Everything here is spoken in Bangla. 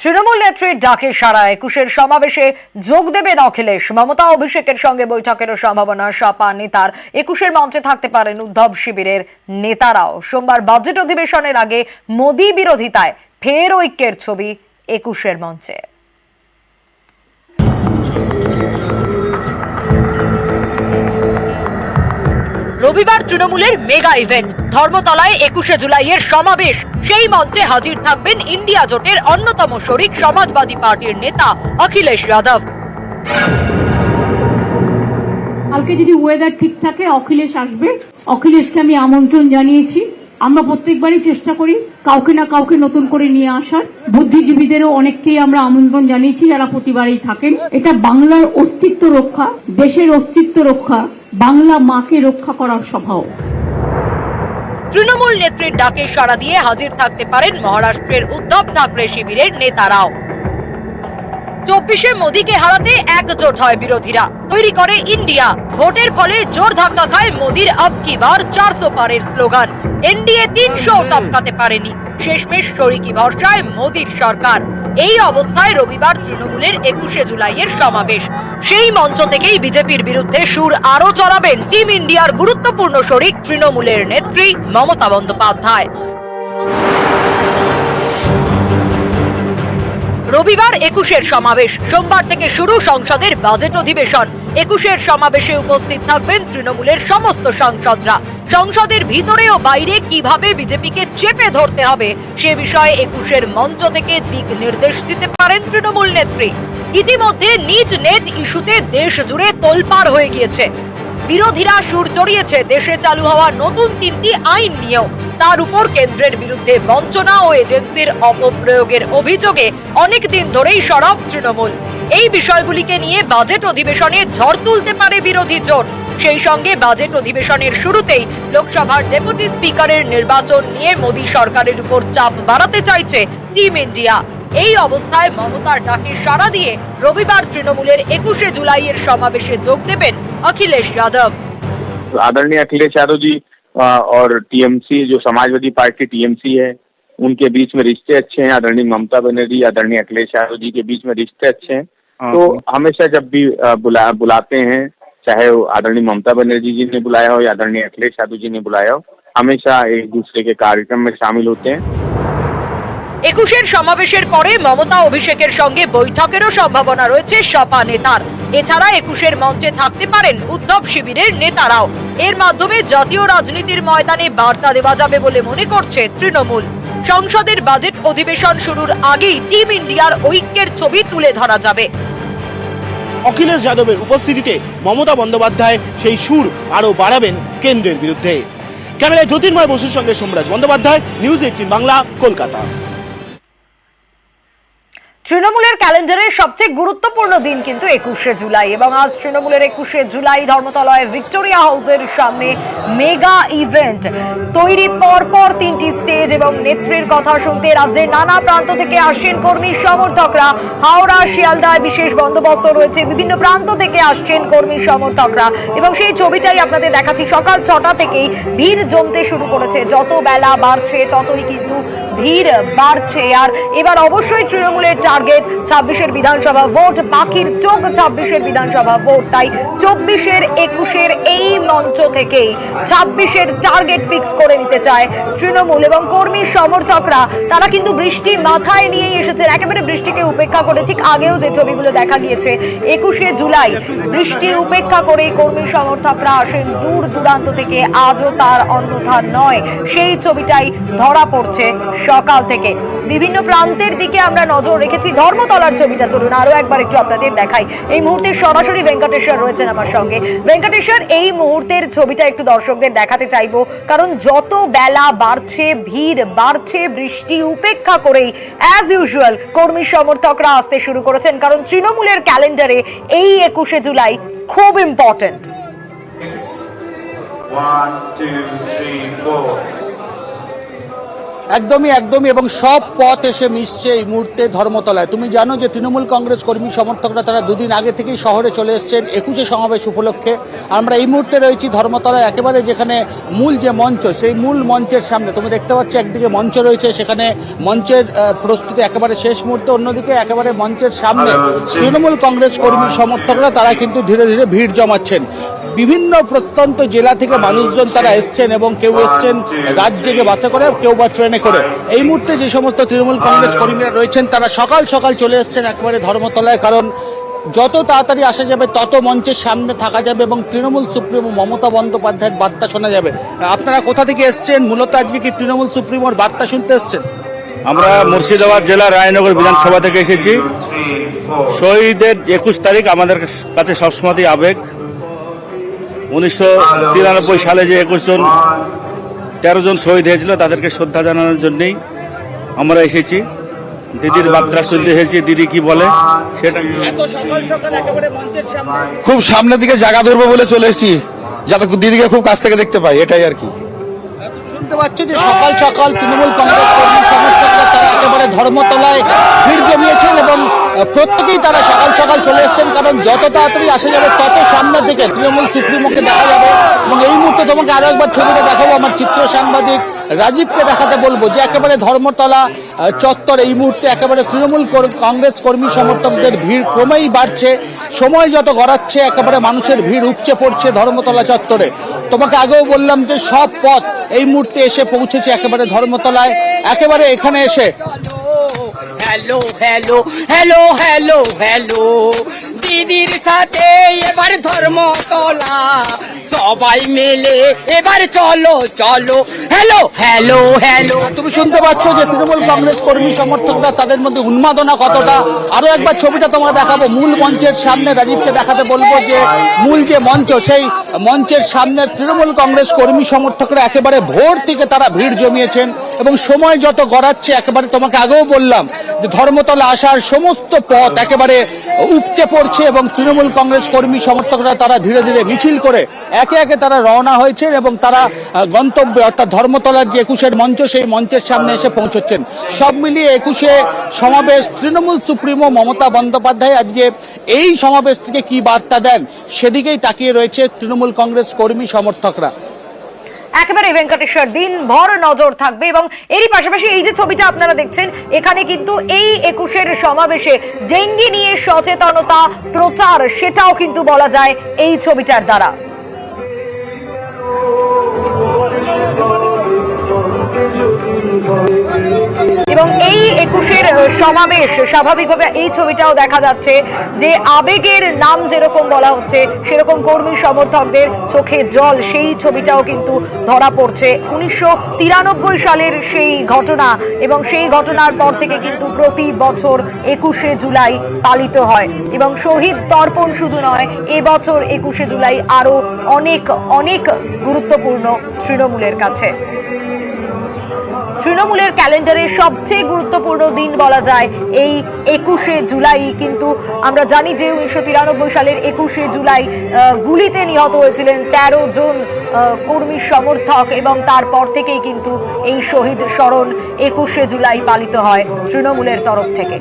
তৃণমূল নেত্রীর ডাকে সাড়া 21-এর সমাবেশে যোগ দেবেন অখিলেশ। মমতা অভিষেকের সঙ্গে বৈঠকেরও সম্ভাবনা। সপা নেতার 21-এর মঞ্চে থাকতে পারেন উদ্ধব শিবিরের নেতারাও। সোমবার বাজেট অধিবেশনের আগে মোদী বিরোধিতায় ফের ঐক্যের ছবি 21-এর মঞ্চে। রবিবার তৃণমূলের মেগা ইভেন্ট ধর্মতলায় 21শে জুলাইয়ের সমাবেশ। সেই মঞ্চে হাজির থাকবেন ইন্ডিয়া জোটের অন্যতম শরিক সমাজবাদী পার্টির নেতা অখিলেশ যাদব। কালকে যদি ওয়েদার ঠিক থাকে অখিলেশ আসবে। অখিলেশকে আমি আমন্ত্রণ জানিয়েছি। আমরা প্রত্যেকবারই চেষ্টা করি কাউকে না কাউকে নতুন করে নিয়ে আসার। বুদ্ধিজীবীদেরও অনেককেই আমরা আমন্ত্রণ জানিয়েছি যারা প্রতিবারই থাকেন। এটা বাংলার অস্তিত্ব রক্ষা, দেশের অস্তিত্ব রক্ষা, বাংলা মাকে রক্ষা করার সভাও। তৃণমূল নেত্রীর ডাকে সাড়া দিয়ে হাজির থাকতে পারেন মহারাষ্ট্রের উদ্ধব ঠাকরে শিবিরের নেতারাও। 24-এ মোদীকে হারাতে একজোট হয় বিরোধীরা, তৈরি করে ইন্ডিয়া। ভোটের ফলে জোর ধাক্কা খায় মোদীর আব কি বার 400 পারের স্লোগান। এনডিএ 300 টপকাতে পারেনি, শেষমেশ শরিকি ভরসায় মোদীর সরকার। এই অবস্থায় রবিবার তৃণমূলের 21শে জুলাইয়ের সমাবেশ। সেই মঞ্চ থেকেই বিজেপির বিরুদ্ধে সুর আরো চড়াবেন টিম ইন্ডিয়ার গুরুত্বপূর্ণ শরিক তৃণমূলের নেত্রী মমতা বন্দ্যোপাধ্যায়। রবিবার 21-এর সমাবেশ, সোমবার থেকে শুরু সংসদের বাজেট অধিবেশন। 21-এর সমাবেশে উপস্থিত থাকবেন তৃণমূলের সমস্ত সাংসদরা। সংসদের ভিতরে ও বাইরে কিভাবে বিজেপিকে চেপে ধরতে হবে সে বিষয়ে 21-এর মঞ্চ থেকে দিক নির্দেশ দিতে পারেন তৃণমূল নেত্রী। ইতিমধ্যে নিট নেট ইস্যুতে দেশ জুড়ে তোলপাড় হয়ে গিয়েছে। বিরোধীরা সুর চড়িয়েছে দেশে চালু হওয়া নতুন 3টি আইন নিয়েও। তার উপর কেন্দ্রের বিরুদ্ধে বঞ্চনা ও এজেন্সির অপপ্রয়োগের অভিযোগে অনেক দিন ধরেই সরব তৃণমূল। এই বিষয়গুলিকে নিয়ে বাজেট অধিবেশনে ঝড় তুলতে পারে বিরোধী জোট। সেই সঙ্গে বাজেট অধিবেশনের শুরুতেই লোকসভার ডেপুটি স্পিকারের নির্বাচন নিয়ে মোদী সরকারের উপর চাপ বাড়াতে চাইছে টিম ইন্ডিয়া। এই অবস্থায় মমতার ডাকে সাড়া দিয়ে রবিবার তৃণমূলের 21শে জুলাইয়ের সমাবেশে যোগ দেবেন অখিলেশ যাদব। आदरणीय अखिलेश यादव जी और टीएमसी जो समाजवादी पार्टी टीएमसी है, उनके बीच में रिश्ते अच्छे हैं। आदरणीय ममता बनर्जी आदरणीय अखिलेश यादव जी के बीच में रिश्ते अच्छे हैं। तो हमेशा जब भी बुलाते हैं, चाहे वो आदरणीय ममता बनर्जी जी ने बुलाया हो या आदरणीय अखिलेश यादव जी ने बुलाया हो, हमेशा एक दूसरे के कार्यक्रम में शामिल होते हैं। 21-এর সমাবেশের পরে মমতা অভিষেকের সঙ্গে বৈঠকেরও সম্ভাবনা রয়েছে সপা নেতার। এছাড়া 21-এর মঞ্চে থাকতে পারেন উদ্ধব শিবিরের নেতারাও। এর মাধ্যমে জাতীয় রাজনীতির ময়দানে বার্তা দেওয়া যাবে বলে মনে করছে তৃণমূল। সংসদের বাজেট অধিবেশন শুরুর আগেই টিম ইন্ডিয়ার ঐক্যের ছবি তুলে ধরা যাবে। অখিলেশ যাদবের উপস্থিতিতে মমতা বন্দ্যোপাধ্যায় সেই সুর আরো বাড়াবেন কেন্দ্রের বিরুদ্ধে। ক্যামেরায় জ্যোতির্ময় বসুর সঙ্গে সোমরাজ বন্দ্যোপাধ্যায়, নিউজ 18 বাংলা, কলকাতা। তৃণমূলের ক্যালেন্ডারের সবচেয়ে গুরুত্বপূর্ণ দিন কিন্তু 21শে জুলাই, এবং আজ তৃণমূলের 21শে জুলাই ধর্মতলায় ভিক্টোরিয়া হাউসের সামনে মেগা ইভেন্ট তৈরি। পরপর 3টি স্টেজ এবং নেত্রীর কথা শুনতে রাজ্যের নানা প্রান্ত থেকে আসছেন কর্মী সমর্থকরা। হাওড়া শিয়ালদায় বিশেষ বন্দোবস্ত রয়েছে, বিভিন্ন প্রান্ত থেকে আসছেন কর্মী সমর্থকরা, এবং সেই ছবিটাই আপনাদের দেখাচ্ছি। সকাল 6টা থেকেই ভিড় জমতে শুরু করেছে। যত বেলা বাড়ছে ততই কিন্তু ভিড় বাড়ছে। আর এবার অবশ্যই তৃণমূলের টার্গেট 26-এর বিধানসভা ভোট, পাখির চোখ 26-এর বিধানসভা ভোট। তাই 24-এর 21-এর এই মঞ্চ থেকেই 26-এর টার্গেট ফিক্স করে নিতে চায় তৃণমূল এবং কর্মী সমর্থকরা। তারা কিন্তু বৃষ্টি মাথায় নিয়েই এসেছেন, একেবারে বৃষ্টিকে উপেক্ষা করে। ঠিক আগেও যে ছবিগুলো দেখা গিয়েছে 21শে জুলাই বৃষ্টি উপেক্ষা করে কর্মী সমর্থকরা আসেন দূর দূরান্ত থেকে। আজও তার অন্যথা নয়, সেই ছবিটাই ধরা পড়ছে সকাল থেকে। বিভিন্ন প্রান্তের দিকে আমরা নজর রেখেছি। ধর্মতলার ছবিটা চলুন আরো একবার একটু আপনাদের দেখাই। এই মুহূর্তে সরাসরি ভেঙ্কটেশ্বর রয়েছেন আমার সঙ্গে। ভেঙ্কটেশ্বর, এই মুহূর্তের ছবিটা একটু দর্শকদের দেখাতে চাইবো, কারণ যত বেলা বাড়ছে ভিড় বাড়ছে। বৃষ্টি উপেক্ষা করেই অ্যাজ ইউজুয়াল কর্মী সমর্থকরা আসতে শুরু করেছেন, কারণ তৃণমূলের ক্যালেন্ডারে এই 21শে জুলাই খুব ইম্পর্টেন্ট। 1 2 3 4 একদমই এবং সব পথ এসে মিশছে এই মুহূর্তে ধর্মতলায়। তুমি জানো যে তৃণমূল কংগ্রেস কর্মী সমর্থকরা তারা দুদিন আগে থেকেই শহরে চলে এসেছেন 21শে সমাবেশ উপলক্ষে। আমরা এই মুহূর্তে রয়েছি ধর্মতলায় একেবারে যেখানে মূল যে মঞ্চ, সেই মূল মঞ্চের সামনে। তুমি দেখতে পাচ্ছ একদিকে মঞ্চ রয়েছে, সেখানে মঞ্চের প্রস্তুতি একেবারে শেষ মুহূর্তে, অন্যদিকে একেবারে মঞ্চের সামনে তৃণমূল কংগ্রেস কর্মী সমর্থকরা তারা কিন্তু ধীরে ধীরে ভিড় জমাচ্ছেন। বিভিন্ন প্রত্যন্ত জেলা থেকে মানুষজন তারা এসছেন এবং কেউ এসছেন রাত জেগে বাসে করে, কেউ বা ট্রেনে করে। এই মুহূর্তে যে সমস্ত তৃণমূল কংগ্রেস কর্মীরা রয়েছেন তারা সকাল সকাল চলে এসছেন একেবারে ধর্মতলায়, কারণ যত তাড়াতাড়ি আসা যাবে তত মঞ্চের সামনে থাকা যাবে এবং তৃণমূল সুপ্রিমো মমতা বন্দ্যোপাধ্যায়ের বার্তা শোনা যাবে। আপনারা কোথা থেকে এসছেন? মূলত আজকে কি তৃণমূল সুপ্রিমোর বার্তা শুনতে এসছেন? আমরা মুর্শিদাবাদ জেলার রায়নগর বিধানসভা থেকে এসেছি। শহীদের 21 তারিখ আমাদের কাছে সবসময়ই আবেগ। 1993 সালে যে 13 জন শহীদ হয়েছিল তাদেরকে শ্রদ্ধা জানানোর জন্যই আমরা এসেছি। দিদির বার্তা শুনতে এসেছি, দিদি কি বলে সেটা। এত সকাল সকাল একেবারে মঞ্চের সামনে খুব সামনের দিকে জায়গা ধরবো বলে চলে এসেছি, যাতে দিদিকে খুব কাছ থেকে দেখতে পাই, এটাই আর কি। শুনতে পাচ্ছ যে সকাল সকাল তৃণমূল কংগ্রেস কর্মী সমর্থকরা তারা একেবারে ধর্মতলায় ভিড় জমিয়েছেন এবং প্রত্যেকেই তারা সকাল সকাল চলে এসেছেন, কারণ যত তাড়াতাড়ি আসা যাবে তত সামনের দিকে তৃণমূল সুপ্রিমোকে দেখা যাবে। এবং এই মুহূর্তে তোমাকে আরো একবার ছবিটা দেখাবো, আমার চিত্র সাংবাদিক রাজীবকে দেখাতে বলবো যে একেবারে ধর্মতলা চত্বর এই মুহূর্তে একেবারে তৃণমূল কংগ্রেস কর্মী সমর্থকদের ভিড় ক্রমেই বাড়ছে। সময় যত গড়াচ্ছে একেবারে মানুষের ভিড় উপচে পড়ছে ধর্মতলা চত্বরে। তোমাকে আগেও বললাম যে সব পথ এই মুহূর্তে এসে পৌঁছেছে একেবারে ধর্মতলায়। একেবারে এখানে এসে hello hello hello hello hello দিদির সাথে এবার ধর্মতলা সবাই মিলে এবার চলো চলো হ্যালো হ্যালো হ্যালো। তুমি শুনতে পাচ্ছ যে তৃণমূল কংগ্রেস কর্মী সমর্থকরা তাদের মধ্যে উন্মাদনা কতটা। আরো একবার ছবিটা তোমাকে দেখাবো, মূল মঞ্চের সামনে রাজীবকে দেখাতে বলবো যে মূল যে মঞ্চ, সেই মঞ্চের সামনে তৃণমূল কংগ্রেস কর্মী সমর্থকরা একেবারে ভোর থেকে তারা ভিড় জমিয়েছেন এবং সময় যত গড়াচ্ছে একেবারে তোমাকে আগেও বললাম যে ধর্মতলা আসার সমস্ত পথ একেবারে উপচে পড়ছে এবং তৃণমূল কংগ্রেস কর্মী সমর্থকরা তারা ধীরে ধীরে মিছিল করে একে একে তারা রওনা হয়েছেন এবং তারা গন্তব্যে অর্থাৎ ধর্মতলার যে 21 মঞ্চ, সেই মঞ্চের সামনে এসে পৌঁছচ্ছেন। সব মিলিয়ে 21 সমাবেশ তৃণমূল সুপ্রিমো মমতা বন্দ্যোপাধ্যায় আজকে এই সমাবেশ থেকে কি বার্তা দেন সেদিকেই তাকিয়ে রয়েছে তৃণমূল কংগ্রেস কর্মী সমর্থকরা। একেবারে ভেঙ্কটেশ্বর দিনভর নজর থাকবে এবং এরই পাশাপাশি এই যে ছবিটা আপনারা দেখছেন, এখানে কিন্তু এই 21 সমাবেশে ডেঙ্গি নিয়ে সচেতনতা প্রচার, সেটাও কিন্তু বলা যায় এই ছবিটার দ্বারা। এবং এই 21 সমাবেশ স্বাভাবিকভাবে এই ছবিটাও দেখা যাচ্ছে যে আবেগের নাম যেরকম বলা হচ্ছে সেরকম কর্মী সমর্থকদের চোখে জল, সেই ছবিটাও কিন্তু ধরা পড়ছে। 1993 সালের সেই ঘটনা এবং সেই ঘটনার পর থেকে কিন্তু প্রতি বছর 21শে জুলাই পালিত হয় এবং শহীদ তর্পণ শুধু নয়, এবছর 21শে জুলাই আরো অনেক অনেক গুরুত্বপূর্ণ তৃণমূলের কাছে। তৃণমূলের ক্যালেন্ডারের সবচেয়ে গুরুত্বপূর্ণ দিন বলা যায় এই 21শে জুলাই। কিন্তু আমরা জানি যে 1993 সালের 21শে জুলাই গুলিতে নিহত হয়েছিলেন 13 জন কর্মী সমর্থক এবং তারপর থেকেই কিন্তু এই শহীদ স্মরণ 21শে জুলাই পালিত হয় তৃণমূলের তরফ থেকে।